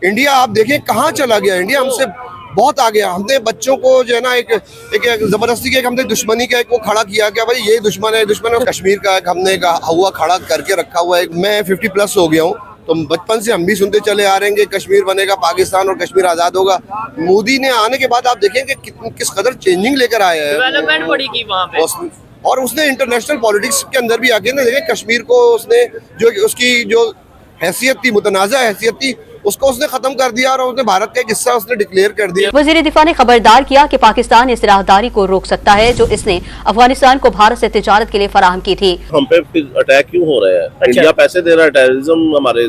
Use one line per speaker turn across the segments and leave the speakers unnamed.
India आप देखें कहाँ चला गया। इंडिया हमसे बहुत आ गया। हमने बच्चों को जो है ना एक जबरदस्ती के हमने दुश्मनी का एक वो खड़ा किया क्या भाई ये दुश्मन है। कश्मीर का एक हमने हुआ खड़ा करके रखा हुआ है। मैं 50+ हो गया हूँ, तो बचपन से हम भी सुनते चले आ रहे हैं कि कश्मीर बनेगा पाकिस्तान और कश्मीर आजाद होगा। मोदी ने आने के बाद आप देखें कि किस कदर चेंजिंग लेकर आया है,
डेवलपमेंट बड़ी की वहाँ पे।
और उसने इंटरनेशनल पॉलिटिक्स के अंदर भी आके ना देखें कश्मीर को उसने जो उसकी जो हैसियत थी, मुतनाज़ा हैसियत थी, उसको उसने खत्म कर दिया और उसने भारत का एक हिस्सा उसने डिक्लेयर कर दिया।
वज़ीर दिफा ने खबरदार किया कि पाकिस्तान इस राहदारी को रोक सकता है जो इसने अफगानिस्तान को भारत से तिजारत के लिए फराहम की थी।
हम पे अटैक क्यों हो रहे हैं? अच्छा। इंडिया पैसे दे रहा है, टेररिज्म हमारे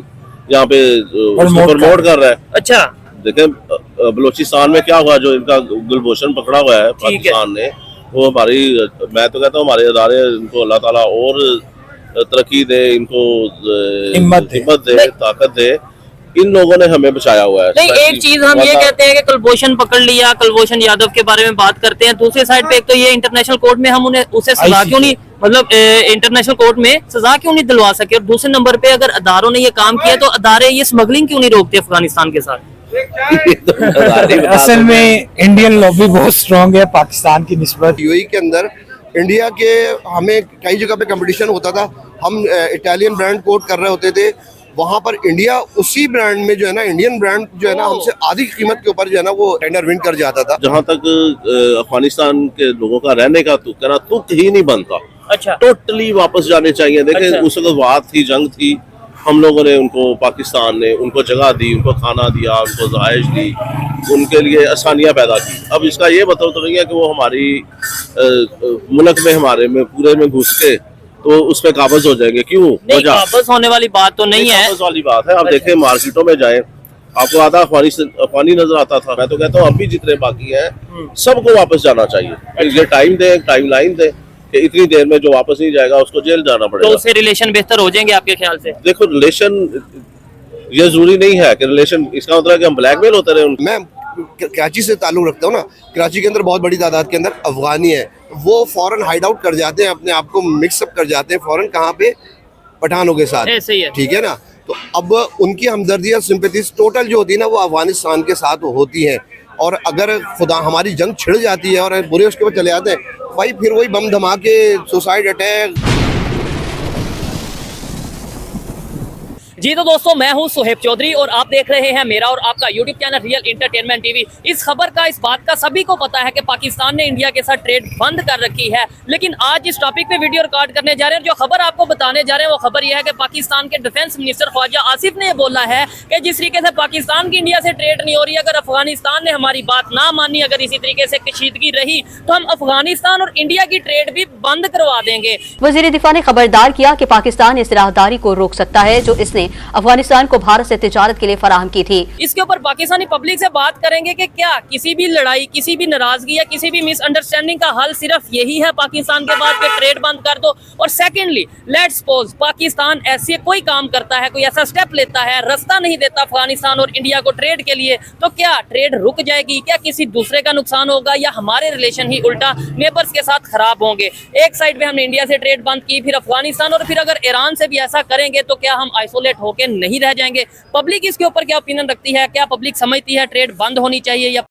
यहाँ पे प्रमोट कर रहा है।
अच्छा
देखें बलूचिस्तान में क्या हुआ, जो इनका गुलभूषण पकड़ा हुआ है पाकिस्तान ने, वो हमारी, मैं तो कहता हूँ हमारे अदारे, इनको अल्लाह ताला और तरक्की दे, इनको हिम्मत दे, ताकत दे। इन लोगों ने हमें बचाया हुआ है।
नहीं, एक चीज हम ये कहते हैं कि कुलभूषण पकड़ लिया, कुलभूषण यादव के बारे में बात करते हैं, दूसरी साइड पे एक तो ये इंटरनेशनल कोर्ट में हम उसे सजा क्यों नहीं, मतलब इंटरनेशनल कोर्ट में सजा क्यों नहीं दिलवा सके, और दूसरे नंबर पे अगर अदारों ने ये काम किया तो अदारे ये स्मगलिंग क्यों नहीं रोकते अफगानिस्तान के साथ?
असल में इंडियन लॉबी बहुत स्ट्रांग है पाकिस्तान की निस्बत।
यूएई के अंदर इंडिया के हमें कई जगह पे कंपटीशन होता था, हम इटालियन ब्रांड कोट कर रहे होते थे, वहाँ पर इंडिया उसी ब्रांड में जो है ना, इंडियन ब्रांड जो है ना, हमसे आधी कीमत के ऊपर जो है ना वो टेंडर विन कर जाता था।
जहाँ तक अफगानिस्तान के लोगों का रहने का तुक ही नहीं बनता।
अच्छा,
टोटली वापस जाने चाहिए। देखें
अच्छा।
उस वक्त बात थी, जंग थी, हम लोगों ने उनको, पाकिस्तान ने उनको जगह दी, उनको खाना दिया, उनको रहाइश दी, उनके लिए आसानियाँ पैदा की। अब इसका ये मतलब तो नहीं है कि वो हमारी मुल्क में, हमारे में पूरे में घुस के तो उस पे काबज हो जाएंगे। क्यों?
नहीं, काबज होने वाली बात तो नहीं है।
काबज वाली बात है। आप देखें मार्केटों में जाएं, आपको आधा अफगानी नजर आता था। मैं तो कहता हूँ अब भी जितने बाकी हैं सबको वापस जाना चाहिए। ये टाइम लाइन दे कि इतनी देर में जो वापस नहीं जाएगा उसको जेल जाना पड़ेगा।
तो उससे रिलेशन बेहतर हो जाएंगे आपके ख्याल से?
देखो रिलेशन ये जरूरी नहीं है कि रिलेशन इसका मतलब कि हम ब्लैकमेल होते रहे।
मैं कराची से ताल्लुक रखता हूँ ना, कराची के अंदर बहुत बड़ी तादाद के अंदर अफगानी है, वो फौरन हाइड आउट कर जाते हैं, अपने आप को मिक्सअप कर जाते हैं फौरन, कहाँ पे? पठानों के साथ।
ऐसे ही है।
ठीक है ना, तो अब उनकी हमदर्दी और सिंपैथीज टोटल जो होती है ना वो अफगानिस्तान के साथ होती है। और अगर खुदा हमारी जंग छिड़ जाती है और बुरे उसके ऊपर चले जाते हैं भाई, फिर वही बम धमाके, सुसाइड अटैक।
जी तो दोस्तों, मैं हूं सुहेब चौधरी और आप देख रहे हैं मेरा और आपका YouTube channel real entertainment TV. इस खबर का, इस बात का सभी को पता है कि पाकिस्तान ने इंडिया के साथ ट्रेड बंद कर रखी है, लेकिन आज इस टॉपिक पे वीडियो रिकॉर्ड करने जा रहे हैं। जो खबर आपको बताने जा रहे हैं वो खबर यह है कि पाकिस्तान के डिफेंस मिनिस्टर ख्वाजा आसिफ ने बोला है कि जिस तरीके से पाकिस्तान की इंडिया से ट्रेड नहीं हो रही, अगर अफगानिस्तान ने हमारी बात ना मानी, अगर इसी तरीके से कशीदगी रही तो हम अफगानिस्तान और इंडिया की ट्रेड भी बंद करवा देंगे।
वज़ीर दिफा ने खबरदार किया कि पाकिस्तान इस राहदारी को रोक सकता है जो इसने अफगानिस्तान को भारत से तिजारत के लिए फराहम की थी।
इसके ऊपर पाकिस्तानी पब्लिक से बात करेंगे कि क्या किसी भी लड़ाई, किसी भी नाराजगी या किसी भी मिसअंडरस्टैंडिंग का हल सिर्फ यही है पाकिस्तान के बाद के ट्रेड बंद कर दो? और सेकेंडली, लेट्स सपोज पाकिस्तान ऐसे कोई काम करता है, कोई ऐसा स्टेप लेता है, रास्ता नहीं देता अफगानिस्तान और इंडिया को ट्रेड के लिए, तो क्या ट्रेड रुक जाएगी? क्या किसी दूसरे का नुकसान होगा या हमारे रिलेशन ही उल्टा नेबर्स के साथ खराब होंगे? एक साइड पे हमने इंडिया से ट्रेड बंद की, फिर अफगानिस्तान, और फिर अगर ईरान से भी ऐसा करेंगे तो क्या हम आइसोलेट होकर नहीं रह जाएंगे? पब्लिक इसके ऊपर क्या ओपिनियन रखती है? क्या पब्लिक समझती है ट्रेड बंद होनी चाहिए या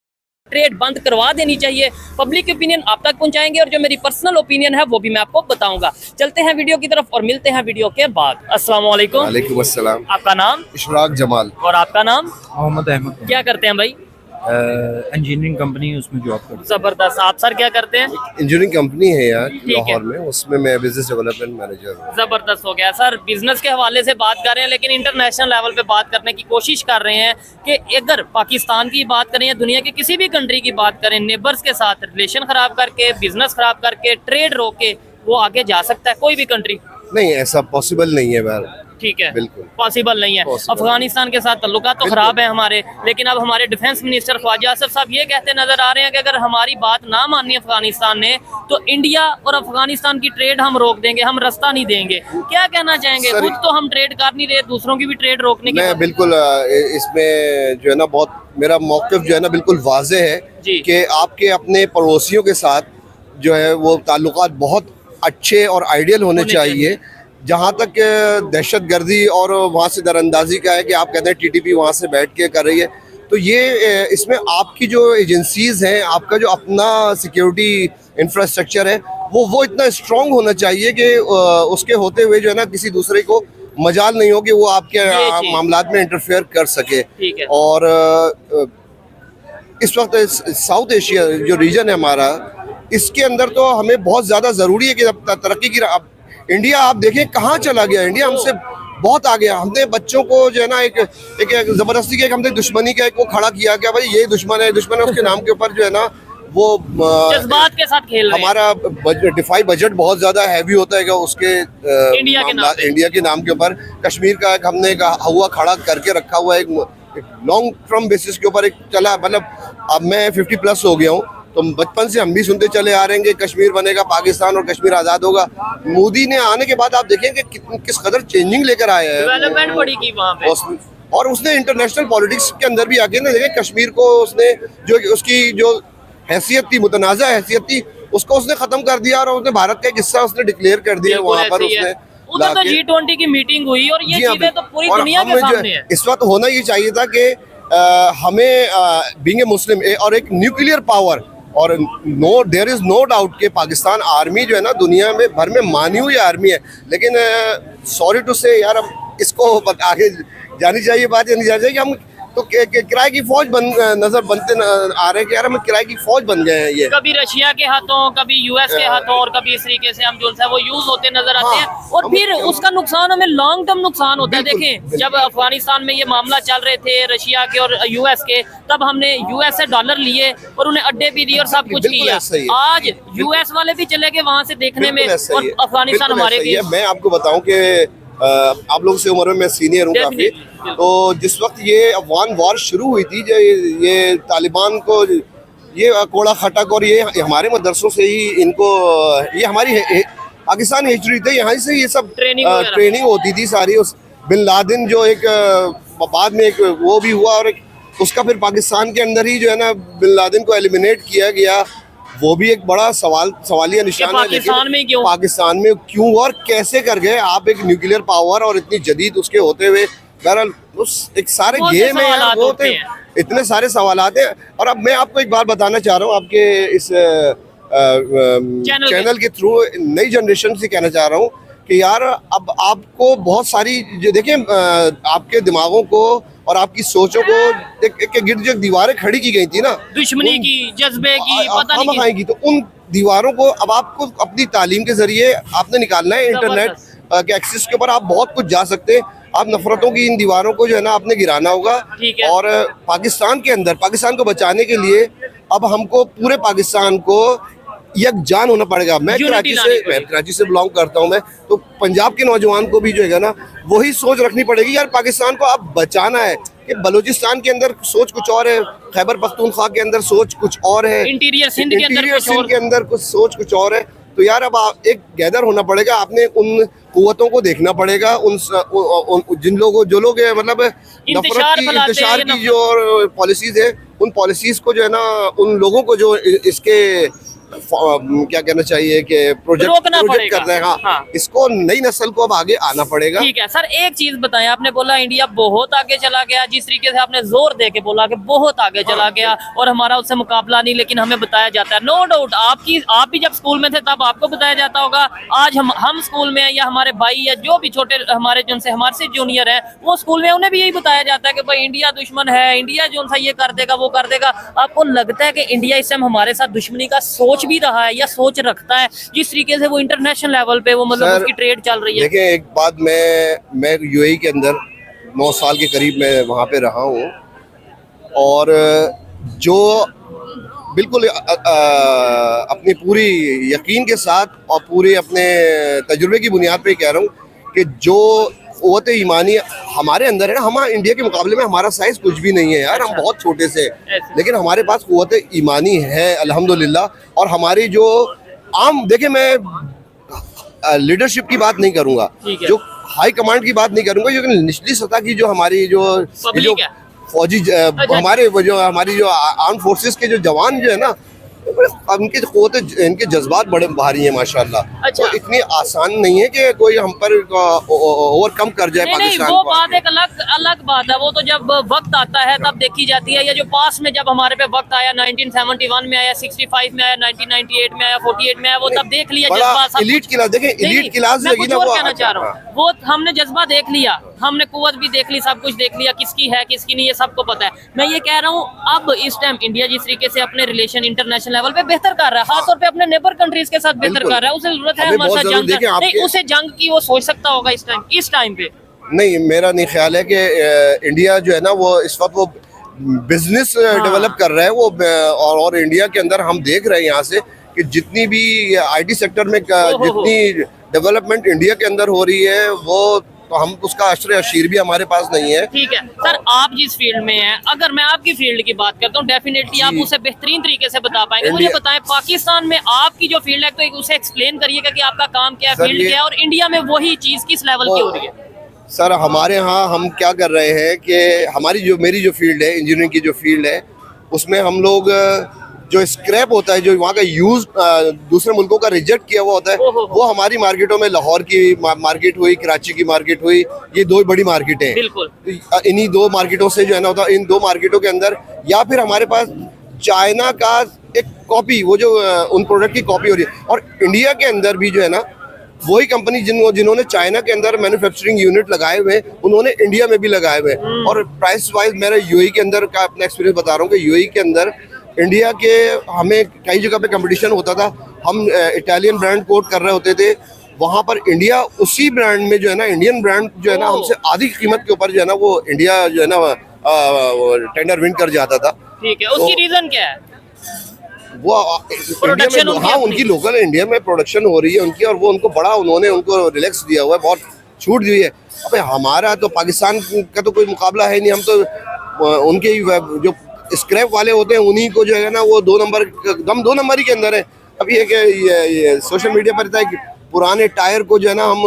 ट्रेड बंद करवा देनी चाहिए? पब्लिक की ओपिनियन आप तक पहुंचाएंगे और जो मेरी पर्सनल ओपिनियन है वो भी मैं आपको बताऊंगा। चलते हैं वीडियो की तरफ और मिलते हैं वीडियो के बाद। अस्सलाम वालेकुम।
वालेकुम अस्सलाम।
आपका नाम?
इशराक जमाल।
और आपका नाम?
मोहम्मद अहमद।
क्या करते हैं भाई?
इंजीनियरिंग कंपनी उसमें जॉब करता हूं।
जबरदस्त। आप सर क्या करते हैं?
इंजीनियरिंग कंपनी है यार
है।
लाहौर में, उसमें मैं बिजनेस डेवलपमेंट मैनेजर हूँ।
जबरदस्त हो गया सर। बिजनेस के हवाले से बात कर रहे हैं लेकिन इंटरनेशनल लेवल पे बात करने की कोशिश कर रहे हैं कि अगर पाकिस्तान की बात करें या दुनिया के किसी भी कंट्री की बात करें, नेबर्स के साथ रिलेशन खराब करके, बिजनेस खराब करके, ट्रेड रोक के वो आगे जा सकता है कोई भी कंट्री?
नहीं, ऐसा पॉसिबल नहीं है यार।
ठीक है,
बिल्कुल
पॉसिबल नहीं है। अफगानिस्तान के साथ तल्लुकात तो खराब है हमारे, लेकिन अब हमारे डिफेंस मिनिस्टर ख्वाजा आसिफ साहब ये कहते नजर आ रहे हैं कि अगर हमारी बात ना मानी अफगानिस्तान ने तो इंडिया और अफगानिस्तान की ट्रेड हम रोक देंगे, हम रास्ता नहीं देंगे। क्या कहना चाहेंगे? खुद तो हम ट्रेड कर नहीं रहे, दूसरों की भी ट्रेड रोकने की।
मैं बिल्कुल इसमें जो है ना बहुत मेरा मौक़िफ़ जो है ना बिल्कुल वाज़ेह है कि आपके अपने पड़ोसियों के साथ जो है वो ताल्लुकात बहुत अच्छे और आइडियल होने चाहिए। जहाँ तक दहशतगर्दी और वहाँ से दरअंदाजी का है कि आप कहते हैं टीटीपी वहाँ से बैठ के कर रही है, तो ये इसमें आपकी जो एजेंसीज हैं, आपका जो अपना सिक्योरिटी इंफ्रास्ट्रक्चर है वो इतना स्ट्रांग होना चाहिए कि उसके होते हुए जो है ना किसी दूसरे को मजाल नहीं हो कि वो आपके मामलात में इंटरफेयर कर सके।
ठीक है।
और इस वक्त साउथ एशिया जो रीजन है हमारा, इसके अंदर तो हमें बहुत ज़्यादा ज़रूरी है कि तरक्की की इंडिया आप देखें कहाँ चला गया। इंडिया हमसे बहुत आ गया। हमने बच्चों को जो है ना एक ज़बरदस्ती के हमने दुश्मनी का एक वो खड़ा किया कि भाई ये दुश्मन है उसके नाम के ऊपर जो है ना वो
जज्बात के साथ खेल रहे हैं।
हमारा डिफाई बजट बहुत ज्यादा हैवी होता है कि उसके इंडिया के नाम के ऊपर कश्मीर का एक हमने हुआ खड़ा करके रखा हुआ है, एक लॉन्ग टर्म बेसिस के ऊपर एक चला। मतलब अब मैं 50+ हो गया हूँ, तो बचपन से हम भी सुनते चले आ रहे हैं कि कश्मीर बनेगा पाकिस्तान और कश्मीर आज़ाद होगा। मोदी ने आने के बाद आप देखें कि किस कदर चेंजिंग लेकर आया है,
डेवलपमेंट बड़ी की वहाँ पे।
और उसने इंटरनेशनल पॉलिटिक्स के अंदर भी आके ना देखें कश्मीर को उसने जो उसकी जो हैसियत थी, मुतनाज़ा हैसियत थी, उसको उसने खत्म कर दिया और उसने भारत का एक हिस्सा उसने डिक्लेयर कर दिया वहाँ पर। उसने
उधर तो G20 की मीटिंग हुई और ये चीजें तो पूरी दुनिया के सामने है।
इस वक्त होना ये चाहिए था कि हमें बीइंग ए मुस्लिम और एक न्यूक्लियर पावर, और देयर इज नो डाउट कि पाकिस्तान आर्मी जो है ना दुनिया में भर में मानी हुई आर्मी है, लेकिन सॉरी टू से यार अब इसको आगे जानी चाहिए बात, जानी चाहिए कि हम तो किराए की फौज नजर बनते आ रहे हैं कि यार हम किराए की फौज बन गए हैं। ये
कभी रशिया के हाथों, कभी यूएस के हाथों, और कभी इस तरीके से हम जो है वो यूज होते नजर आते हैं। और फिर उसका नुकसान हमें लॉन्ग टर्म नुकसान होता है। देखें, जब अफगानिस्तान में ये मामला चल रहे थे रशिया के और यूएस के, तब हमने यूएस से डॉलर लिए और उन्हें अड्डे भी दिए और सब कुछ किया। आज यूएस वाले भी चले गए वहां से देखने में, और अफगानिस्तान हमारे भी।
मैं आपको बताऊं कि आप लोगों से उम्र में मैं सीनियर हूँ काफी, तो जिस वक्त ये अफगान वॉर शुरू हुई थी, जो ये तालिबान को ये कोड़ा खटक और ये हमारे मदरसों से ही इनको, ये हमारी पाकिस्तान हिस्ट्री थे, यहाँ से ये सब ट्रेनिंग होती थी सारी। उस बिन लादेन जो एक बाद में एक वो भी हुआ, और उसका फिर पाकिस्तान के अंदर ही जो है ना बिन लादेन को एलिमिनेट किया गया। वो भी एक बड़ा सवालिया निशान है। लेकिन पाकिस्तान में क्यों और कैसे कर गए आप एक न्यूक्लियर पावर और इतनी जदीद उसके होते हुए? बहरहाल उस एक सारे गेम है यार, वो इतने सारे सवालात हैं। और अब मैं आपको एक बात बताना चाह रहा हूँ, आपके इस चैनल के थ्रू नई जनरेशन से कहना चाह रहा हूँ कि यार अब आपको बहुत सारी जो देखें आपके दिमागों को और आपकी सोचों को एक गिर्द जो दीवारें खड़ी की गई थी ना,
दुश्मनी की, जज्बे की, पता नहीं
आएगी, तो उन दीवारों को अब आपको अपनी तालीम के जरिए आपने निकालना है। इंटरनेट के एक्सेस के ऊपर आप बहुत कुछ जा सकते हैं। आप नफरतों की इन दीवारों को जो है ना आपने गिराना होगा। और पाकिस्तान के अंदर पाकिस्तान को बचाने के लिए अब हमको पूरे पाकिस्तान को यकजान होना पड़ेगा। मैं कराची से बिलोंग करता हूँ मैं, तो पंजाब के नौजवान को भी जो है ना वही सोच रखनी पड़ेगी यार, पाकिस्तान को अब बचाना है। कि बलूचिस्तान के अंदर सोच कुछ और है, खैबर पख्तूनख्वा के अंदर सोच कुछ और है, इंटीरियर सिंध के अंदर कुछ सोच कुछ और है। तो यार अब एक गैदर होना पड़ेगा, आपने उन कुव्वतों को देखना पड़ेगा, उन जिन लोगों जो लोग मतलब नफरत की इंतशार की जो पॉलिसीज है, उन पॉलिसीज को जो है ना उन लोगों को जो इसके क्या कहना चाहिए कि प्रोजेक्ट कर रहे हैं, हाँ, इसको नई नस्ल को अब आगे आना पड़ेगा।
ठीक है सर, एक चीज बताएं, आपने बोला इंडिया बहुत आगे चला गया, जिस तरीके से आपने जोर दे के बोला कि बहुत आगे चला गया और हमारा उससे मुकाबला नहीं, लेकिन हमें बताया जाता है। नो डाउट आप भी जब स्कूल में थे तब आपको बताया जाता होगा। आज हम स्कूल में या हमारे भाई या जो भी छोटे हमारे जिनसे हमारे से जूनियर है वो स्कूल में, उन्हें भी यही बताया जाता है कि भाई इंडिया दुश्मन है, इंडिया जो सा ये कर देगा वो कर देगा। आपको लगता है कि इंडिया इस टाइम हमारे साथ दुश्मनी का सोच भी रहा है या सोच रखता है, जिस तरीके से वो इंटरनेशनल लेवल पे वो मतलब उसकी ट्रेड चल रही है?
देखिए, एक बात मैं यूएई के अंदर 9 साल के करीब मैं वहाँ पे रहा हूँ, और जो बिल्कुल अपनी पूरी यकीन के साथ और पूरे अपने तजुर्बे की बुनियाद पे कह रहा हूँ कि जो क़ुव्वत ईमानी हमारे अंदर है ना, हम इंडिया के मुकाबले में हमारा साइज कुछ भी नहीं है यार, हम बहुत छोटे से, लेकिन हमारे पास क़ुव्वत ईमानी है अल्हम्दुलिल्लाह। और हमारी जो आम, देखिए मैं लीडरशिप की बात नहीं करूँगा, जो हाई कमांड की बात नहीं करूँगा, लेकिन निचली सतह की जो हमारी जो फौजी हमारी जो आर्म फोर्सेस के जो जवान जो है ना, उनके क़ुव्वत, इनके जज्बात बड़े भारी हैं माशाल्लाह।
अच्छा।
तो इतनी आसान नहीं है कि कोई हम पर ओवरकम कर जाए
नहीं
पाकिस्तान
वो
को
बात
आके।
एक अलग बात है, वो तो जब वक्त आता है तब देखी जाती है। या जो पास में जब हमारे पे वक्त आया 1971 में आया, 65 में आया, 1998 में आया, 48 में आया, वो तब देख लिया
बड़ा
जज्बा सब
elite
कुछ।
क्लास, देखें
नहीं,
elite क्लास
मैं
लगी
कुछ
ना
और
वो।
कहना चाह रहा हूँ,
हाँ।
वो हमने जज्बा देख लिया, हमने कुव्वत भी देख ली, सब कुछ देख लिया, किसकी है किसकी नहीं, ये सबको पता है। मैं ये कह रहा हूँ अब इस टाइम इंडिया जिस तरीके से अपने रिलेशन इंटरनेशनल लेवल पे बेहतर कर रहा है, खासतौर पे अपने नेबर कंट्रीज के साथ बेहतर
बिल्कुल।
कर रहा है, उसे जरूरत है
हमें
हमारे
बहुत
साथ
जरूर
जंग
देखें
नहीं,
आपके-
उसे जंग की वो सोच सकता होगा इस टाइम पे।
नहीं, मेरा नहीं ख्याल है कि इंडिया जो है ना वो इस वक्त वो बिजनेस डेवलप कर रहा है वो, और इंडिया के अंदर हम देख रहे हैं यहाँ से कि जितनी भी आईटी सेक्टर में जितनी डेवलपमेंट इंडिया के अंदर हो रही है, वो तो हम उसका अशर अशीर भी हमारे पास नहीं है।
ठीक है सर, आप जिस फील्ड में हैं, अगर मैं आपकी फील्ड की बात करता हूँ, डेफिनेटली आप उसे बेहतरीन तरीके से बता पाएंगे। मुझे
इंडिया-
बताएं पाकिस्तान में आपकी जो फील्ड है, तो उसे एक्सप्लेन करिएगा कि आपका काम क्या है,
सर,
फील्ड
ये-
क्या है, और इंडिया में वही चीज किस लेवल की हो रही है।
सर हमारे यहाँ हम क्या कर रहे हैं कि मेरी जो फील्ड है, इंजीनियरिंग की जो फील्ड है, उसमें हम लोग जो स्क्रैप होता है, जो वहाँ का यूज दूसरे मुल्कों का रिजेक्ट किया हुआ होता है, वो हमारी मार्केटों में लाहौर की मार्केट हुई, कराची की मार्केट हुई, ये दो बड़ी मार्केटें हैं।
बिल्कुल।
इन्हीं दो मार्केटों से जो है ना होता है, इन दो मार्केटों के अंदर, या फिर हमारे पास चाइना का एक कॉपी, वो जो उन प्रोडक्ट की कॉपी हो रही है, और इंडिया के अंदर भी जो है ना वही कंपनी जिन्होंने चाइना के अंदर मैन्युफैक्चरिंग यूनिट लगाए हुए हैं, उन्होंने इंडिया में भी लगाए हुए हैं। और प्राइस वाइज मेरा यूएई के अंदर का अपना एक्सपीरियंस बता रहा हूँ कि यूएई के अंदर इंडिया के हमें कई जगह पे कंपटीशन होता था, हम इटालियन ब्रांड कोट कर रहे होते थे, वहाँ पर इंडिया उसी ब्रांड में जो है ना, इंडियन ब्रांड जो है ना, हमसे आधी कीमत के ऊपर जो है ना वो इंडिया जो है ना टेंडर विन कर जाता था।
ठीक है, उसकी रीजन क्या है?
वो
प्रोडक्शन
इंडिया में, हाँ,
उनकी
उनकी लोकल इंडिया में प्रोडक्शन हो रही है उनकी, और वो उन्होंने उनको रिलैक्स दिया हुआ है, बहुत छूट दी है। अबे हमारा तो पाकिस्तान का तो कोई मुकाबला है नहीं, हम तो उनके जो स्क्रैप वाले होते हैं उन्हीं को जो है ना वो 2 नंबर ही के अंदर है। अब ये सोशल मीडिया पर रहता है कि पुराने टायर को जो है ना हम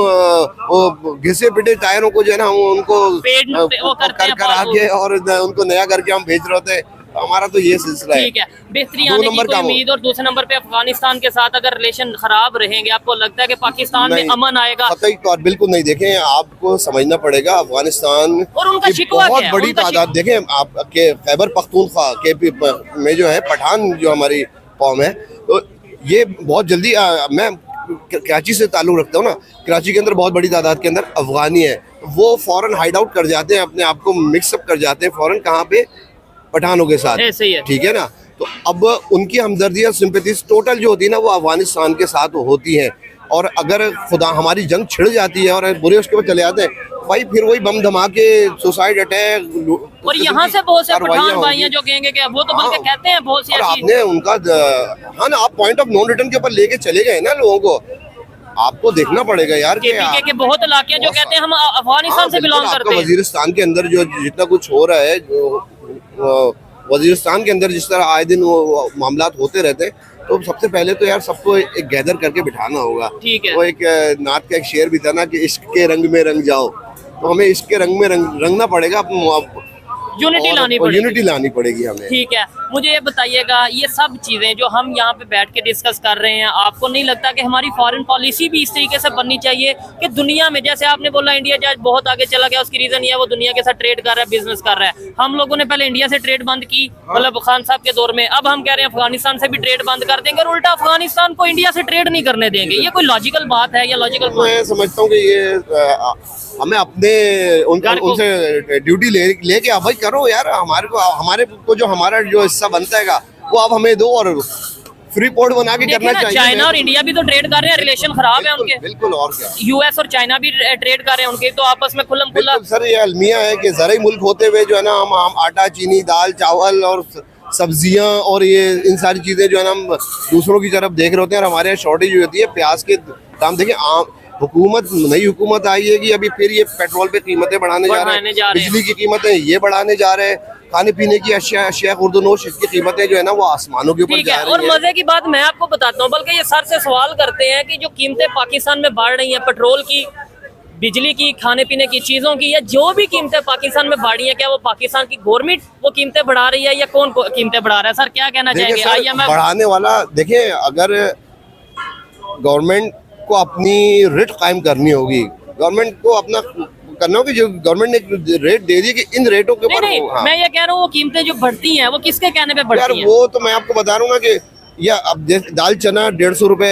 वो घिसे पिटे टायरों को जो है ना हम उनको
वो करते हैं,
कर आके और उनको नया करके हम बेच रहे होते हैं। हमारा तो ये सिलसिला है।
ठीक है, बेहतरी
2
आने की
नंबर
कोई
काम हो।
उम्मीद, और दूसरे नंबर पे अफगानिस्तान के साथ अगर रिलेशन खराब रहेंगे, आपको लगता है कि पाकिस्तान में
नहीं,
अमन आएगा?
कतई तौर बिल्कुल नहीं। देखें, आपको समझना पड़ेगा अफगानिस्तान
और उनका
की
शिकवा
बहुत
क्या है?
बड़ी
उनका
तादाद, देखें आपके खैबर पख्तूनख्वा के में जो है पठान जो हमारी कौम है, तो ये बहुत जल्दी मैं कराची से ताल्लुक़ रखता हूँ ना, कराची के अंदर बहुत बड़ी तादाद के अंदर अफगानी है, वो फ़ौरन हाइड आउट कर जाते हैं, अपने आप को मिक्सअप कर जाते हैं फ़ौरन, कहाँ पे, पठानों के साथ।
ऐसे ही है।
ठीक है ना, तो अब उनकी हमदर्दियाँ, सिंपैथीज टोटल जो होती है ना वो अफगानिस्तान के साथ होती हैं, और अगर खुदा हमारी जंग छिड़ जाती है और बुरे उसके बाद चले जाते हैं भाई, फिर वही बम धमाके, सुसाइड अटैक,
और यहाँ से बहुत से
कार्रवाइयाँ
पठान भाई हैं
होंगी।
जो कहेंगे कि वो तो बल्कि
हाँ।
कहते हैं बहुत सी
और
ऐसी,
आपने उनका हाँ ना, आप पॉइंट ऑफ नॉन रिटर्न के ऊपर लेके चले गए ना लोगों को, आपको देखना पड़ेगा यार कि
केपीके के बहुत इलाके हैं जो कहते हैं हम अफगानिस्तान से बिलोंग
आपका
करते हैं।
वजीरिस्तान के अंदर जो जितना कुछ हो रहा है, जो वजीरिस्तान के अंदर जिस तरह आए दिन वो मामलात होते रहते हैं, तो सबसे पहले तो यार सबको एक गैदर करके बिठाना होगा।
ठीक है।
वो एक नात का एक शेर भी था ना कि इश्क के रंग में रंग जाओ, तो हमें इश्क के रंग में रंगना पड़ेगा,
यूनिटी लानी पड़ेगी।
यूनिटी लानी पड़ेगी हमें।
ठीक है, मुझे ये बताइएगा, ये सब चीजें जो हम यहाँ पे बैठ के डिस्कस कर रहे हैं, आपको नहीं लगता कि हमारी फॉरेन पॉलिसी भी इस तरीके से बननी चाहिए कि दुनिया में, जैसे आपने बोला इंडिया आज बहुत आगे चला गया, उसकी रीजन ये है वो दुनिया के साथ ट्रेड कर रहा है, बिजनेस कर रहा है। हम लोगों ने पहले इंडिया से ट्रेड बंद की, मतलब खान साहब के दौर में, अब हम कह रहे हैं अफगानिस्तान से भी ट्रेड बंद कर देंगे, और उल्टा अफगानिस्तान को इंडिया से ट्रेड नहीं करने देंगे। ये कोई लॉजिकल बात है या लॉजिकल?
मैं समझता हूँ कि ये हमें अपने उनसे ड्यूटी लेके आप भाई करो यार, हमारे को जो हमारा जो हिस्सा बनता है वो आप हमें दो, और फ्री पोर्ट बना के करना चाहिए।
चाइना और इंडिया भी तो ट्रेड कर रहे हैं, रिलेशन खराब है उनके।
बिल्कुल, और क्या।
यूएस और चाइना भी ट्रेड कर रहे हैं उनके, तो आपस में खुल्लम खुल्ला।
बिल्कुल सर, ये अलमिया है कि ज़राई मुल्क होते हुए जो है ना हम आटा, चीनी, दाल, चावल और सब्जियां और ये इन सारी चीज़ें जो है ना हम दूसरों की तरफ देख रहे होते हैं, और हमारे यहाँ शॉर्टेज होती है प्याज के दाम। देखिए, नई हुकूमत आई है कि अभी फिर ये पेट्रोल पे कीमतें बढ़ाने जा रहे हैं, बिजली की कीमतें ये बढ़ाने जा रहे हैं, खाने पीने की अशिया खुर्दनोश, इसकी कीमतें जो है ना वो आसमानों के ऊपर
ठीक
जा
है।
रही
और
हैं।
मजे की बात मैं आपको बताता हूँ, बल्कि ये सर से सवाल करते हैं कि जो कीमतें पाकिस्तान में बढ़ रही हैं पेट्रोल की, बिजली की, खाने पीने की चीजों की, या जो भी कीमतें पाकिस्तान में बढ़ी है, क्या वो पाकिस्तान की गवर्नमेंट वो कीमतें बढ़ा रही है या कौन कीमतें बढ़ा रहा है? सर क्या कहना
देखिए
चाहेंगे?
सर,
IMF
बढ़ाने वाला, देखिए अगर गवर्नमेंट को अपनी रेट कायम करनी होगी, गवर्नमेंट को अपना करना होगी, जो गवर्नमेंट ने रेट दे दी कि इन रेटों के
नहीं
ऊपर
नहीं,
हाँ।
मैं ये कह रहा हूँ वो कीमतें जो बढ़ती हैं वो किसके कहने पे
यार
बढ़ती हैं?
वो तो मैं आपको बता रहा हूँ ना कि या अब दाल चना 150 रुपए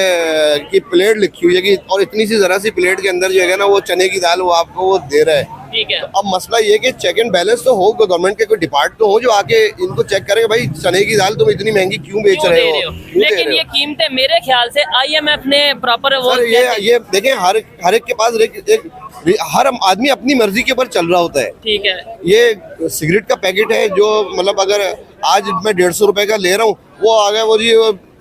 की प्लेट लिखी हुई है कि, और इतनी सी जरा सी प्लेट के अंदर जो है ना वो चने की दाल वो आपको वो दे रहा है।
ठीक है।
अब मसला ये कि चेक एंड बैलेंस तो हो, गवर्नमेंट के कोई डिपार्ट तो हो जो आके इनको चेक करे भाई चने की दाल तुम इतनी महंगी क्यों बेच
क्यों
रहे
दे
हो,
रहे हो?
क्यों दे
लेकिन
रहे
ये
हो?
कीमतें मेरे ख्याल से IMF ने प्रॉपर वो
सर ये देखें, हर एक के पास हर आदमी अपनी मर्जी के ऊपर चल रहा होता है।
ठीक है।
ये सिगरेट का पैकेट है जो मतलब अगर आज मैं 150 रुपए का ले रहा हूँ, वो आ गया वो जी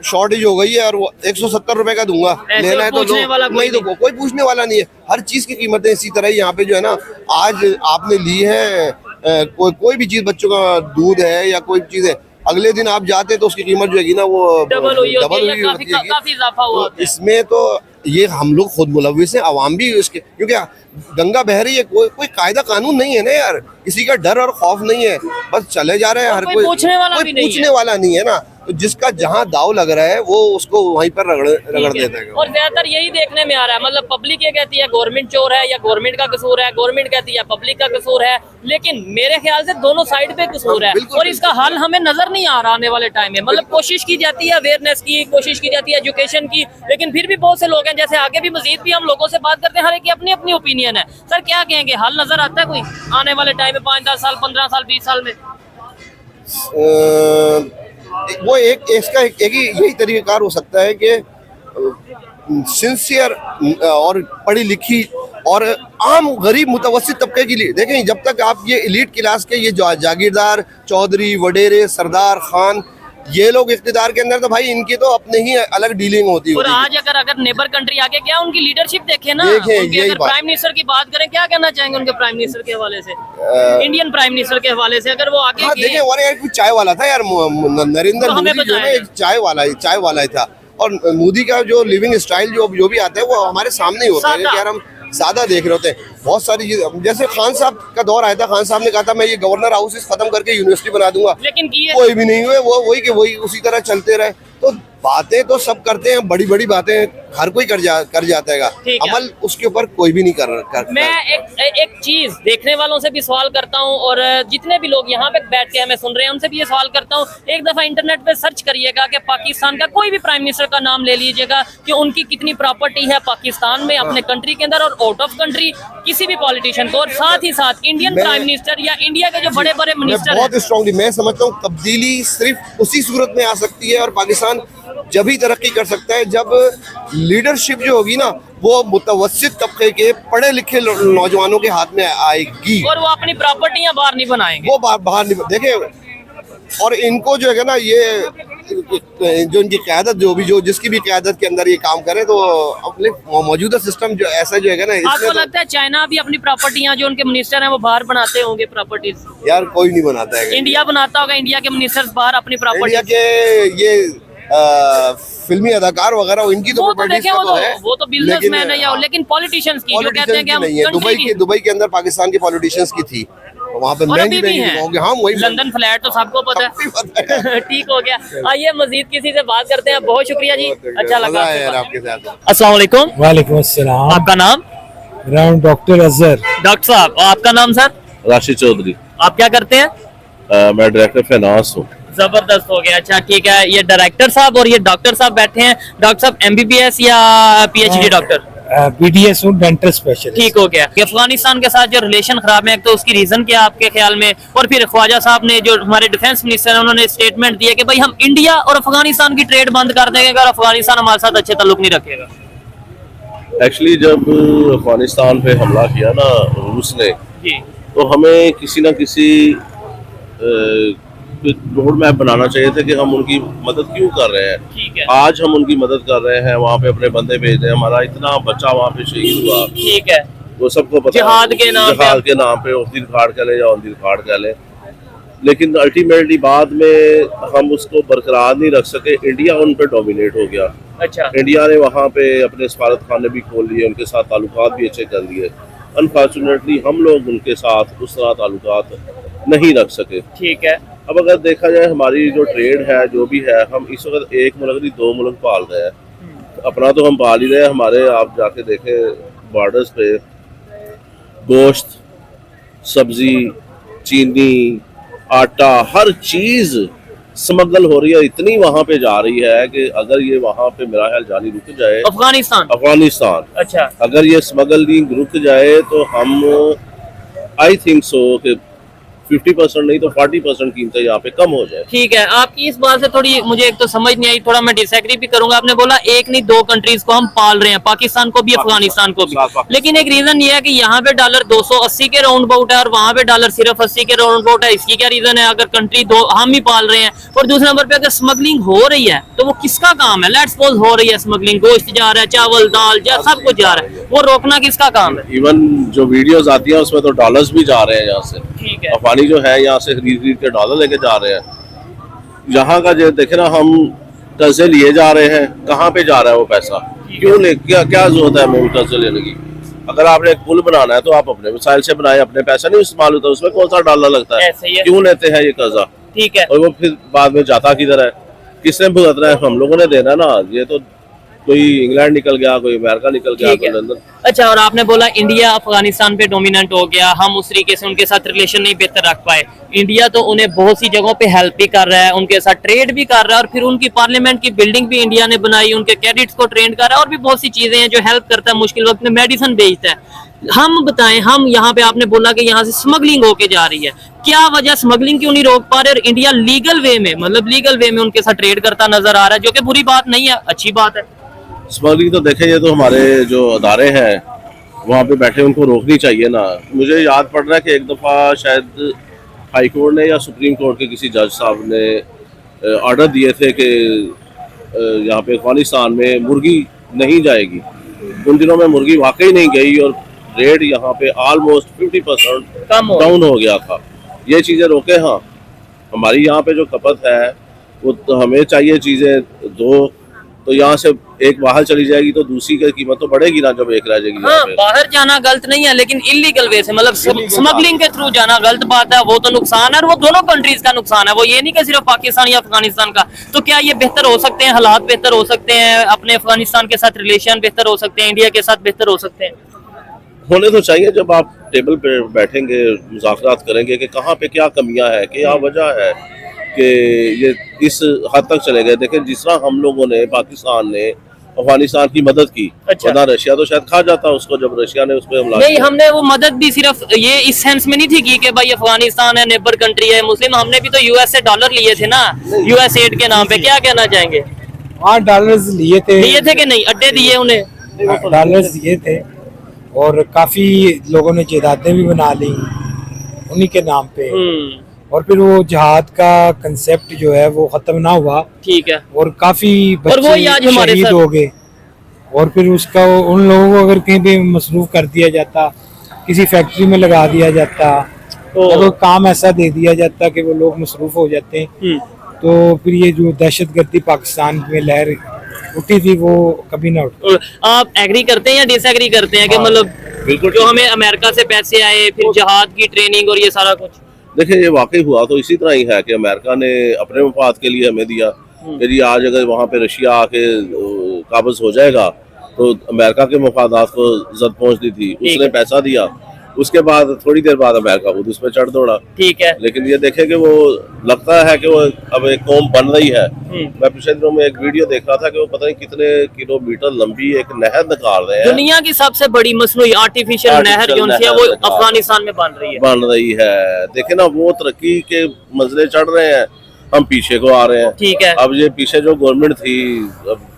शॉर्टेज हो गई है और वो 170 रुपए का दूंगा,
ऐसे
लेना है तो
पूछने
लो,
वाला कोई
नहीं तो कोई पूछने वाला नहीं है। हर चीज की कीमतें इसी तरह यहाँ पे जो है ना, आज आपने ली है कोई भी चीज, बच्चों का दूध है या कोई चीज है, अगले दिन आप जाते तो उसकी कीमत जो है ना वो
डबल हुई होती है या
होती है।
काफी इजाफा हुआ
तो इसमें तो ये हम लोग खुद मुलविस हैं, आवाम भी इसके, क्योंकि गंगा बह रही है, कोई कायदा कानून नहीं है ना यार, किसी का डर और खौफ नहीं है, बस चले जा रहे हैं। हर
कोई पूछने वाला भी नहीं है।
पूछने वाला नहीं है ना, तो जिसका जहां दाव लग रहा है वो उसको वहीं पर रगड़ देता है।
और ज्यादातर यही देखने में आ रहा है, मतलब पब्लिक ये कहती है गवर्नमेंट चोर है या गवर्नमेंट का कसूर है, गवर्नमेंट कहती है पब्लिक का कसूर है, लेकिन मेरे ख्याल से दोनों साइड पे कसूर है
बिल्कुल,
और इसका हल हमें नजर नहीं आ रहा आने वाले टाइम में। मतलब कोशिश की जाती है अवेयरनेस की, कोशिश की जाती है एजुकेशन की, लेकिन फिर भी बहुत से लोग हैं, जैसे आगे भी मजीद भी हम लोगों से बात करते हैं, हर एक की अपनी अपनी ओपिनियन है। सर क्या कहेंगे, हल नजर आता है कोई आने वाले टाइम में 5-10 साल, 15 साल, 20 साल में?
वो एक ही यही तरीक़ाकार हो सकता है कि सिंसियर और पढ़ी लिखी और आम गरीब मुतवस्सित तबके के लिए, देखें जब तक आप ये एलीट क्लास के ये जागीरदार, चौधरी, वडेरे, सरदार, खान, ये लोग इख्तिदार के अंदर, तो भाई इनकी तो अपने ही अलग डीलिंग होती है।
और आज अगर नेबर कंट्री आगे, क्या उनकी लीडरशिप देखें ना,
देखें,
उनके
यही
अगर
बात।
प्राइम मिनिस्टर की बात करें, क्या कहना चाहेंगे उनके प्राइम मिनिस्टर के हवाले से, इंडियन प्राइम मिनिस्टर के हवाले से, अगर वो आगे
हाँ देखें, और यार कोई चाय वाला था यार, नरेंद्र
तो हमें
मोदी जो है ना
बताया।
एक चाय वाला ही था, और मोदी का जो लिविंग स्टाइल जो भी आता है वो हमारे सामने ही होता है कि यार हम सादा देख रहे होते हैं। बहुत सारी चीज, जैसे खान साहब का दौर आया था, खान साहब ने कहा था मैं ये गवर्नर हाउसेस खत्म करके यूनिवर्सिटी बना दूंगा,
लेकिन किए
कोई भी नहीं हुए, वो वही उसी तरह चलते रहे। तो बातें तो सब करते हैं, बड़ी बड़ी बातें हर कोई कर जाता है,
ठीक है।
अमल उसके ऊपर कोई भी नहीं कर
मैं एक चीज देखने वालों से भी सवाल करता हूं, और जितने भी लोग यहाँ पे बैठ के हमें सुन रहे हैं उनसे भी ये सवाल करता हूं, एक दफा इंटरनेट पे सर्च करिएगा कि पाकिस्तान का कोई भी प्राइम मिनिस्टर का नाम ले लीजिएगा कि उनकी कितनी प्रॉपर्टी है पाकिस्तान में, अपने कंट्री के अंदर और आउट ऑफ कंट्री, किसी भी पॉलिटिशियन को, और साथ ही साथ इंडियन प्राइम मिनिस्टर या इंडिया के जो बड़े बड़े मिनिस्टर
बहुत स्ट्रांगली मैं समझता हूँ तब्दीली सिर्फ उसी सूरत में आ सकती है, और पाकिस्तान जब ही तरक्की कर सकता है जब लीडरशिप जो होगी ना वो मुतवस्सित तबके के पढ़े लिखे नौजवानों के हाथ में आएगी,
और वो अपनी प्रॉपर्टियां बाहर नहीं बनाएंगे।
वो बाहर नहीं देखे। और इनको जो है ना, ये जो इनकी क़यादत जो जिसकी भी क़यादत के अंदर ये काम करे, तो अपने मौजूदा सिस्टम जो ऐसा जो है ना,
आपको लगता है चाइना भी अपनी प्रॉपर्टियां, जो उनके मिनिस्टर हैं वो बाहर बनाते होंगे प्रॉपर्टीज?
यार कोई नहीं बनाता है।
इंडिया बनाता होगा, इंडिया के मिनिस्टर्स बाहर अपनी
इंडिया
प्रॉपर्टी,
के ये फिल्मी अदाकार वगैरह इनकी तो
वो तो
प्रॉपर्टीज
देखें, वो तो बिजनेसमैन है, या
हाँ,
लेकिन पॉलिटिशियंस की जो कहते हैं कि हम
नहीं है।
कंट्री की,
दुबई के अंदर पाकिस्तान के पॉलिटिशियंस की थी, वहाँ पे
और अभी भी
महंगी
हैं।
होंगे। हाँ वही
लंदन फ्लैट तो सबको पता है। ठीक हो गया। आइए मजीद किसी से बात करते हैं। बहुत शुक्रिया जी, अच्छा लगा
मजा आया यार
आपसे
आपके साथ।
अस्सलाम वालेकुम।
वालेकुम अस्सलाम।
आपका नाम?
मेरा नाम डॉक्टर अजहर।
डॉक्टर साहब, आपका नाम सर?
राशिद चौधरी।
आप क्या करते हैं?
मैं डायरेक्टर फाइनेंस हूँ।
जबरदस्त हो गया, अच्छा ठीक है। ये डायरेक्टर साहब और ये डॉक्टर साहब बैठे हैं। डॉक्टर साहब MBBS या PhD डॉक्टर?
BDS हूँ, डेंटल स्पेशलिस्ट।
ठीक हो गया। कि अफगानिस्तान के साथ जो रिलेशन खराब है, तो उसकी रीजन क्या आपके ख्याल में? और फिर ख्वाजा साहब ने, जो हमारे डिफेंस मिनिस्टर हैं, उन्होंने स्टेटमेंट दिया कि भाई हम इंडिया और अफगानिस्तान की ट्रेड बंद कर देंगे और अफगानिस्तान हमारे साथ अच्छे ताल्लुक नहीं रखेगा।
एक्चुअली जब अफगानिस्तान पे हमला किया ना रूस ने,
जी,
तो हमें किसी ना किसी रोड मैप बनाना चाहिए था कि हम उनकी मदद क्यों कर रहे हैं।
ठीक है,
आज हम उनकी मदद कर रहे हैं, वहाँ पे अपने बंदे भेज रहे हैं, हमारा इतना बच्चा वहाँ पे शहीद हुआ,
ठीक है।
वो सबको पता है।
जिहाद के नाम पे।
जिहाद के नाम पे उस दिन खाड़ कर ले या उस दिन खाड़ कर ले, लेकिन अल्टीमेटली बाद में हम उसको बरकरार नहीं रख सके। इंडिया उन पर डोमिनेट हो गया।
अच्छा,
इंडिया ने वहाँ पे अपने सफारत खाने भी खोल लिए, उनके साथ ताल्लुकात भी अच्छे कर लिए। अनफॉर्चुनेटली हम लोग उनके साथ उस तरह ताल्लुकात नहीं रख सके।
ठीक है।
अब अगर देखा जाए हमारी जो ट्रेड है जो भी है, हम इस वक्त एक मुल्क नहीं 2 मुल्क पाल रहे हैं। अपना तो हम पाल ही रहे हैं, हमारे आप जाके देखें बॉर्डर्स पे गोश्त, सब्जी, चीनी, आटा, हर चीज स्मगल हो रही है। इतनी वहां पे जा रही है कि अगर ये वहां पे मेरा ख्याल जानी रुक जाए, अफगानिस्तान
अच्छा,
अगर ये स्मगलिंग रुक जाए तो हम आई थिंक सो कि 50% नहीं तो 40% कीमतें यहाँ पे कम हो जाए।
ठीक है। आपकी इस बात से थोड़ी मुझे एक तो समझ नहीं आई, थोड़ा मैं डिसएग्री भी करूंगा। आपने बोला एक नहीं 2 कंट्रीज को हम पाल रहे हैं, पाकिस्तान को भी अफगानिस्तान को भी, लेकिन एक रीजन ये है कि यहाँ पे डॉलर 280 के राउंड अबाउट है और वहां पे डॉलर सिर्फ 80 के राउंड अबाउट है। इसकी क्या रीजन है? अगर कंट्री दो हम ही पाल रहे हैं, और दूसरे नंबर पे अगर स्मगलिंग हो रही है तो वो किसका काम है? लेट्स सपोज हो रही है स्मगलिंग, गोश्त जा रहा है, चावल दाल जा सब कुछ जा रहा है, वो रोकना किसका काम है?
इवन जो वीडियोस आती हैं उसमें तो डॉलर्स भी जा रहे हैं यहाँ से।
ठीक है।
अफगानी जो है यहाँ से खरीद के डॉलर लेके जा रहे हैं। यहाँ का जो देखे ना, हम कर्जे लिए जा रहे हैं, कहाँ पे जा रहा है वो पैसा? क्यों ले, क्या क्या जरूरत है हमें कर्जे लेने की? अगर आपने एक पुल बनाना है तो आप अपने मिसाइल से बनाए, अपने पैसा नहीं इस्तेमाल होता, उसमें कौन सा डॉलर लगता है? क्यों लेते हैं ये कर्जा?
ठीक है।
और वो फिर बाद में जाता किधर है? किसने भुगतना है? हम लोगों ने देना ना। ये तो कोई इंग्लैंड निकल गया, कोई अमेरिका निकल गया, कोई लंदन।
अच्छा, और आपने बोला इंडिया अफगानिस्तान पे डोमिनेंट हो गया, हम उस तरीके से उनके साथ रिलेशन नहीं बेहतर रख पाए। इंडिया तो उन्हें बहुत सी जगहों पे हेल्प भी कर रहा है, उनके साथ ट्रेड भी कर रहा है, और फिर उनकी पार्लियामेंट की बिल्डिंग भी इंडिया ने बनाई, उनके कैडेट्स को ट्रेन कर रहा है, और भी बहुत सी चीजें हैं जो हेल्प करता है, मुश्किल वक्त में मेडिसिन भेजता है। हम बताएं, हम यहाँ पे आपने बोला कि यहाँ से स्मगलिंग होके जा रही है, क्या वजह स्मगलिंग क्यों नहीं रोक पा रहे? और इंडिया लीगल वे में, मतलब लीगल वे में उनके साथ ट्रेड करता नजर आ रहा है, जो कि बुरी बात नहीं है, अच्छी बात है।
स्मगलिंग तो देखें, ये तो हमारे जो अदारे हैं वहाँ पे बैठे, उनको रोकनी चाहिए ना। मुझे याद पड़ रहा है कि एक दफ़ा शायद हाई कोर्ट ने या सुप्रीम कोर्ट के किसी जज साहब ने ऑर्डर दिए थे कि यहाँ पे अफगानिस्तान में मुर्गी नहीं जाएगी। उन दिनों में मुर्गी वाकई नहीं गई और रेट यहाँ पे ऑलमोस्ट 50% डाउन हो गया था। ये चीज़ें रोके। हाँ, हमारी यहाँ पे जो खपत है वो तो हमें चाहिए चीज़ें दो, तो यहाँ से एक बाहर चली जाएगी तो दूसरी की कीमत तो बढ़ेगी ना, जब एक रह जाएगी।
हाँ, बाहर जाना गलत नहीं है, लेकिन इलीगल वे से, मतलब स्मगलिंग के थ्रू जाना गलत बात है, वो तो नुकसान है, और वो दोनों कंट्रीज का नुकसान है, वो ये नहीं कि सिर्फ पाकिस्तान या अफगानिस्तान का। तो क्या ये बेहतर हो सकते हैं, हालात बेहतर हो सकते हैं, अपने अफगानिस्तान के साथ रिलेशन बेहतर हो सकते हैं, इंडिया के साथ बेहतर हो सकते हैं?
होने तो चाहिए। जब आप टेबल पे बैठेंगे, मुज़ाकरात करेंगे कि कहाँ पे क्या कमियां है, क्या वजह है कि ये इस हद तक चले गए। देखें, जिस तरह हम लोगों ने, पाकिस्तान ने अफगानिस्तान की मदद की, वरना रशिया तो शायद खा जाता उसको, जब रशिया ने उस पर हमला
नहीं, हमने वो मदद भी सिर्फ ये इस सेंस में नहीं थी कि भाई अफगानिस्तान है, नेबर कंट्री है, मुस्लिम। हमने भी तो यूएस से डॉलर लिए थे ना, यूएस एड के नाम पे। क्या कहना चाहेंगे?
हाँ, डॉलर्स लिए थे
कि नहीं? अड्डे दिए उन्हें,
डॉलर्स दिए थे, और काफी लोगों ने जायदादें भी बना ली उन्हीं के नाम पे। और फिर वो जिहाद का कंसेप्ट जो है वो खत्म ना हुआ।
ठीक है।
और काफी
और वो आज हमारे
शहीद हो गए, और फिर उसका उन लोगों को अगर कहीं पे मसरूफ कर दिया जाता, किसी फैक्ट्री में लगा दिया जाता, और काम ऐसा दे दिया जाता कि वो लोग मसरूफ हो जाते हैं, तो फिर ये जो दहशतगर्दी पाकिस्तान में लहर उठी थी वो कभी ना उठी।
आप एग्री करते हैं या डिसएग्री करते हैं कि मतलब
बिल्कुल
जो हमें अमेरिका से पैसे आए, फिर जहाद की ट्रेनिंग और ये सारा कुछ?
देखिए, ये वाकई हुआ तो इसी तरह ही है कि अमेरिका ने अपने मफाद के लिए हमें दिया। यदि आज अगर वहाँ पे रशिया आके काबज हो जाएगा तो अमेरिका के मफादात को जद पहुँचनी थी, उसने पैसा दिया, उसके बाद थोड़ी देर बाद अमेरिका खुद उस पर चढ़ दौड़ा।
ठीक है।
लेकिन ये देखे कि वो लगता है कि वो अब एक कौम बन रही है। मैं पिछले दिनों में एक वीडियो देख रहा था कि वो पता नहीं कितने किलोमीटर लंबी एक नहर निकाल रहे हैं।
दुनिया की सबसे बड़ी मसनूई आर्टिफिशियल नहर जो है वो अफगानिस्तान में बन रही है।
देखे ना, वो तरक्की के मंजिले चढ़ रहे हैं, हम पीछे को आ रहे हैं।
ठीक है।
अब ये पीछे जो गवर्नमेंट थी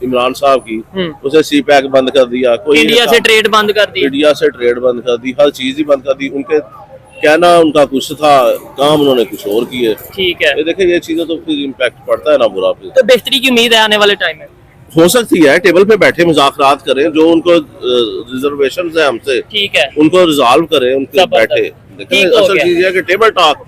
इमरान साहब की, उसे सी पैक बंद कर दिया, कोई
इंडिया से ट्रेड बंद कर दी,
हर चीज ही बंद कर दी। उनके कहना उनका कुछ था, काम उन्होंने कुछ और किए।
ठीक है।
ये देखे, ये चीजें तो फिर इम्पैक्ट पड़ता है ना बुरा। फिर
तो बेहतरी की उम्मीद है आने वाले टाइम में?
हो सकती है, टेबल पे बैठे मुज़ाकरात करें, जो उनको रिजर्वेशन है हमसे,
ठीक है,
उनको रिजॉल्व करें, उनके बैठे। देखिए, असल चीज है कि टेबल टॉक,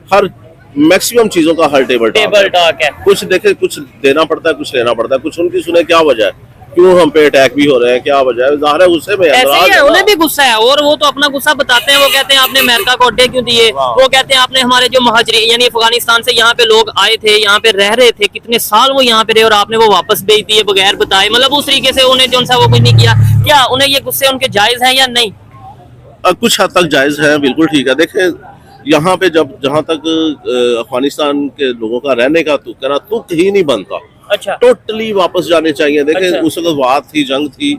हर मैक्सिमम चीजों का हर टेबल टॉक है।
है।
कुछ देखे, कुछ देना पड़ता है, कुछ लेना पड़ता है, कुछ उनकी सुने, क्या वजह है? क्यों हम पे अटैक भी हो रहे हैं, क्या वजह है? ज़ाहिर है गुस्से में
ऐसे ही
नाराज
है,
है
उन्हें
ना।
भी गुस्सा है और वो तो अपना गुस्सा बताते हैं। वो कहते हैं आपने अमेरिका को अड्डे क्यों दिए, वो कहते हैं आपने हमारे जो महाजरी यानी अफगानिस्तान से यहाँ पे लोग आए थे, यहाँ पे रह रहे थे, कितने साल वो यहाँ पे रहे और आपने वो वापस भेज दिए बगैर बताए। मतलब उस तरीके से उन्हें जो सा वो कुछ नहीं किया। क्या उन्हें ये गुस्से उनके जायज हैं या नहीं?
कुछ हद तक जायज़ है, बिल्कुल ठीक है। देखें यहाँ पे जहाँ तक अफगानिस्तान के लोगों का रहने का तुक ही नहीं बनता,
अच्छा
टोटली वापस जाने चाहिए। देखें
अच्छा।
उस वक्त वार थी, जंग थी,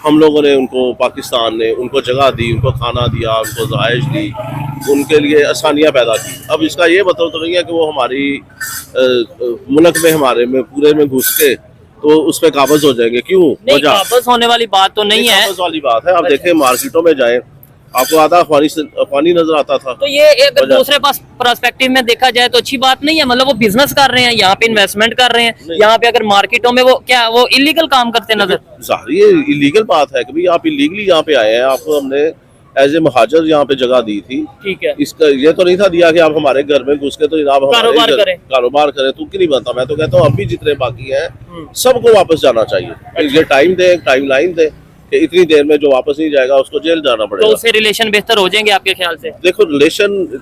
हम लोगों ने उनको, पाकिस्तान ने उनको जगह दी, उनको खाना दिया, उनको रहाइश दी, उनके लिए आसानियाँ पैदा की। अब इसका ये मतलब तो नहीं है कि वो हमारी मुल्क में हमारे में पूरे में घुस के तो उस पर काबज हो जाएंगे। क्यों?
नहीं,
वजह
वापस होने वाली बात तो नहीं है।
काबज वाली बात है। आप
अच्छा।
देखें मार्केटों में जाए, आपको आधा अफगानी नजर आता था।
तो ये अगर
वजह-
दूसरे पास पर्सपेक्टिव में देखा जाए तो अच्छी बात नहीं है। मतलब वो बिजनेस कर रहे हैं, यहाँ पे इन्वेस्टमेंट कर रहे हैं, यहाँ पे अगर मार्केटों में वो क्या वो इलीगल काम करते नजर?
जाहिर ये इलीगल बात है कि भाई आप इलीगली यहाँ पे आए हैं, आपको हमने एज ए महाजर यहाँ पे जगह दी थी।
ठीक है,
इसका ये तो नहीं था दिया कि आप हमारे घर में घुस के तो जनाब हमारे
कारोबार
घर-
करें।
कारोबार करें। तो क्यों नहीं बनता? मैं तो कहता हूँ अभी जितने बाकी हैं सबको वापस जाना चाहिए। ये टाइम दे, टाइम लाइन दे कि इतनी देर में जो वापस नहीं जाएगा उसको जेल जाना
तो
पड़ेगा।
उससे रिलेशन बेहतर हो जाएंगे आपके ख्याल से?
देखो रिलेशन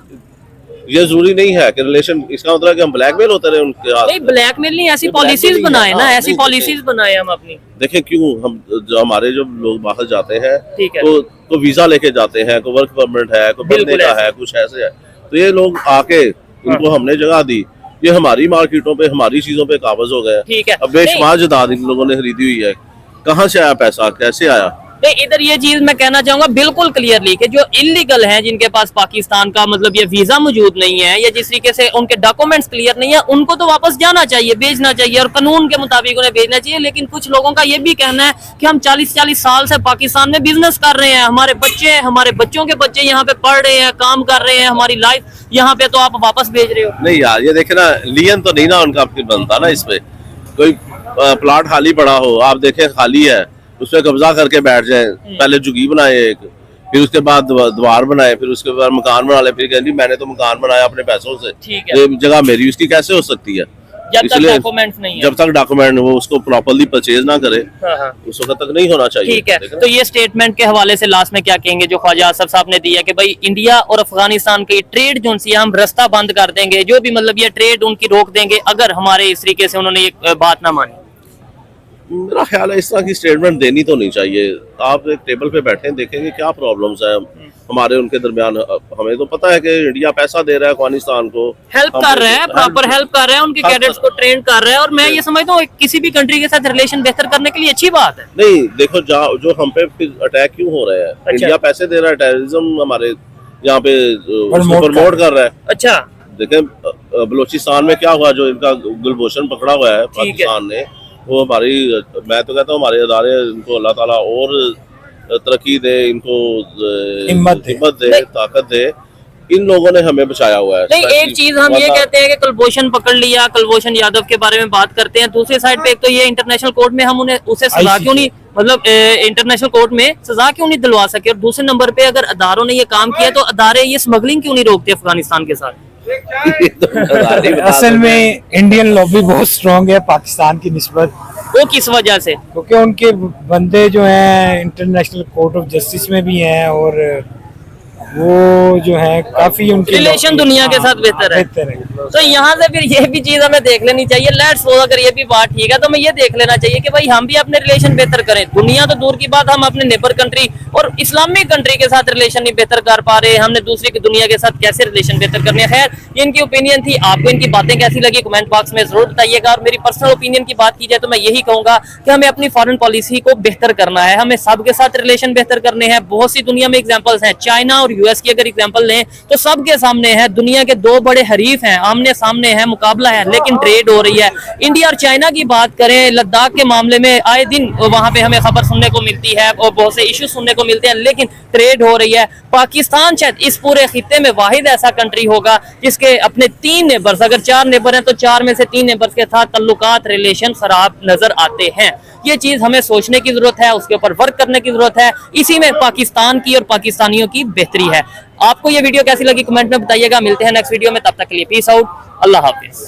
ये जरूरी नहीं है कि रिलेशन, इसका मतलब कि हम ब्लैकमेल होते रहे उनके हाथ
नहीं,
में।
ब्लैकमेल नहीं, ऐसी
ये
पॉलिसीज
blackmail ही
बनाए
है,
ना,
हाँ,
ऐसी
नहीं,
पॉलिसीज बनाए हम अपनी।
देखें क्यों हम जो हमारे जो लोग बाहर जाते हैं
ठीक है।
तो वीजा लेके जाते हैं, कोई वर्क परमिट है, कोई
बिल्कुल
पढ़ने का
ऐसे।
है, कुछ ऐसे है। तो ये लोग आके इनको हमने जगह दी, ये हमारी मार्केटों पे हमारी चीजों पे काबज हो गए।
ठीक है।
अब बेशुमार जायदाद इन लोगों ने खरीदी हुई है। कहाँ से आया पैसा, कैसे आया?
नहीं, इधर ये चीज मैं कहना चाहूंगा बिल्कुल क्लियरली कि जो इलीगल हैं, जिनके पास पाकिस्तान का मतलब ये वीजा मौजूद नहीं है या जिस तरीके से उनके डॉक्यूमेंट्स क्लियर नहीं है, उनको तो वापस जाना चाहिए, भेजना चाहिए और कानून के मुताबिक उन्हें भेजना चाहिए। लेकिन कुछ लोगों का ये भी कहना है कि हम 40-40 साल से पाकिस्तान में बिजनेस कर रहे हैं, हमारे बच्चे हैं, हमारे बच्चों के बच्चे यहाँ पे पढ़ रहे हैं, काम कर रहे हैं, हमारी लाइफ यहाँ पे, तो आप वापस भेज रहे हो।
नहीं यार, ये देखे ना, लियन तो नहीं ना उनका फिर बनता ना। इसमें कोई प्लाट खाली पड़ा हो, आप देखें खाली है, उस पर कब्जा करके बैठ जाए। पहले झुग्गी बनाए एक, फिर उसके बाद द्वार बनाए, फिर उसके बाद मकान बना ले, फिर कहती मैंने तो मकान बनाया अपने पैसों से,
ठीक है।
ये जगह मेरी, उसकी कैसे हो सकती है?
जब तक
इसलिए
डॉक्यूमेंट्स नहीं है।
जब तक डॉक्यूमेंट वो उसको प्रॉपर्ली परचेज ना करे
हाँ, हाँ।
उस वक्त तक नहीं होना चाहिए।
ठीक है,
देख रहे
तो ये स्टेटमेंट के हवाले से लास्ट में क्या कहेंगे जो ख्वाजा आसफ साहब ने दिया कि भाई इंडिया और अफगानिस्तान की ट्रेड जो सी हम रास्ता बंद कर देंगे, जो भी मतलब ये ट्रेड उनकी रोक देंगे अगर हमारे इस तरीके से उन्होंने ये बात ना मानी?
मेरा ख्याल है इस तरह की स्टेटमेंट देनी तो नहीं चाहिए। आप एक टेबल पे बैठे देखेंगे क्या प्रॉब्लम्स है हमारे उनके दरमियान। हमें तो पता है कि इंडिया पैसा दे रहा है अफगानिस्तान को,
हेल्प कर रहा है, प्रॉपर हेल्प कर रहा है, उनके कैडेट्स को ट्रेन कर रहा है, और मैं ये समझता हूँ किसी भी कंट्री के साथ रिलेशन बेहतर करने के लिए अच्छी बात है।
नहीं देखो जो हम पे फिर अटैक क्यों हो रहे हैं? इंडिया पैसे दे रहा है, टेररिज्म हमारे यहाँ पे प्रमोट कर रहा है।
अच्छा,
देखें बलूचिस्तान में क्या हुआ, जो इनका गुलभूषण पकड़ा हुआ है पाकिस्तान ने, वो हमारी, मैं तो कहता हूँ हमारे अदारे, इनको अल्लाह ताला और तरक्की दे, इनको
हिम्मत
दे, ताकत दे। इन लोगों ने हमें बचाया हुआ है।
नहीं, एक चीज हम ये कहते हैं कि कुलभूषण पकड़ लिया, कुलभूषण यादव के बारे में बात करते हैं, दूसरी साइड पे एक तो ये इंटरनेशनल कोर्ट में हम उन्हें उसे सजा क्यों नहीं, मतलब इंटरनेशनल कोर्ट में सजा क्यों नहीं दिलवा सके, और दूसरे नंबर पे अगर अदारों ने ये काम किया तो अदारे ये स्मगलिंग क्यों नहीं रोकते अफगानिस्तान के साथ?
असल में इंडियन लॉबी बहुत स्ट्रांग है पाकिस्तान की निस्बत,
वो किस वजह से?
क्योंकि उनके बंदे जो हैं इंटरनेशनल कोर्ट ऑफ जस्टिस में भी हैं और वो जो है काफी उनकी
रिलेशन दुनिया के साथ बेहतर है। तो यहाँ से फिर ये भी चीज हमें देख लेनी चाहिए। लेट्स सपोज अगर ये भी बात ठीक है तो हमें ये देख लेना चाहिए कि भाई हम भी अपने रिलेशन बेहतर करें। दुनिया तो दूर की बात, हम अपने नेबर कंट्री और इस्लामिक कंट्री के साथ रिलेशन नहीं बेहतर कर पा रहे, हमने दूसरी की दुनिया के साथ कैसे रिलेशन बेहतर करने। खैर, ये इनकी ओपिनियन थी, आपको इनकी बातें कैसी लगी कमेंट बॉक्स में जरूर बताइएगा। और मेरी पर्सनल ओपिनियन की बात की जाए तो मैं यही कहूंगा कि हमें अपनी फॉरेन पॉलिसी को बेहतर करना है, हमें सबके साथ रिलेशन बेहतर करने हैं। बहुत सी दुनिया में एग्जाम्पल्स हैं, चाइना और यूएस की अगर एग्जाम्पल लें तो सबके सामने है, दुनिया के दो बड़े हरीफ हैं, आमने सामने है, मुकाबला है, लेकिन ट्रेड हो रही है। इंडिया और चाइना की बात करें, लद्दाख के मामले में आए दिन वहां पे हमें खबर सुनने को मिलती है और बहुत से इश्यू सुनने को मिलते हैं, लेकिन ट्रेड हो रही है। पाकिस्तान शायद इस पूरे खित्ते में वाहिद ऐसा कंट्री होगा जिसके अपने 3 नेबर्स, अगर 4 नेबर हैं तो 4 में से 3 नेबर्स के साथ तल्लुकात रिलेशन खराब नजर आते हैं। ये चीज हमें सोचने की जरूरत है, उसके ऊपर वर्क करने की जरूरत है। इसी में पाकिस्तान की और पाकिस्तानियों की बेहतरी है। आपको ये वीडियो कैसी लगी कमेंट में बताइएगा। मिलते हैं नेक्स्ट वीडियो में, तब तक के लिए पीस आउट, अल्लाह हाफिज।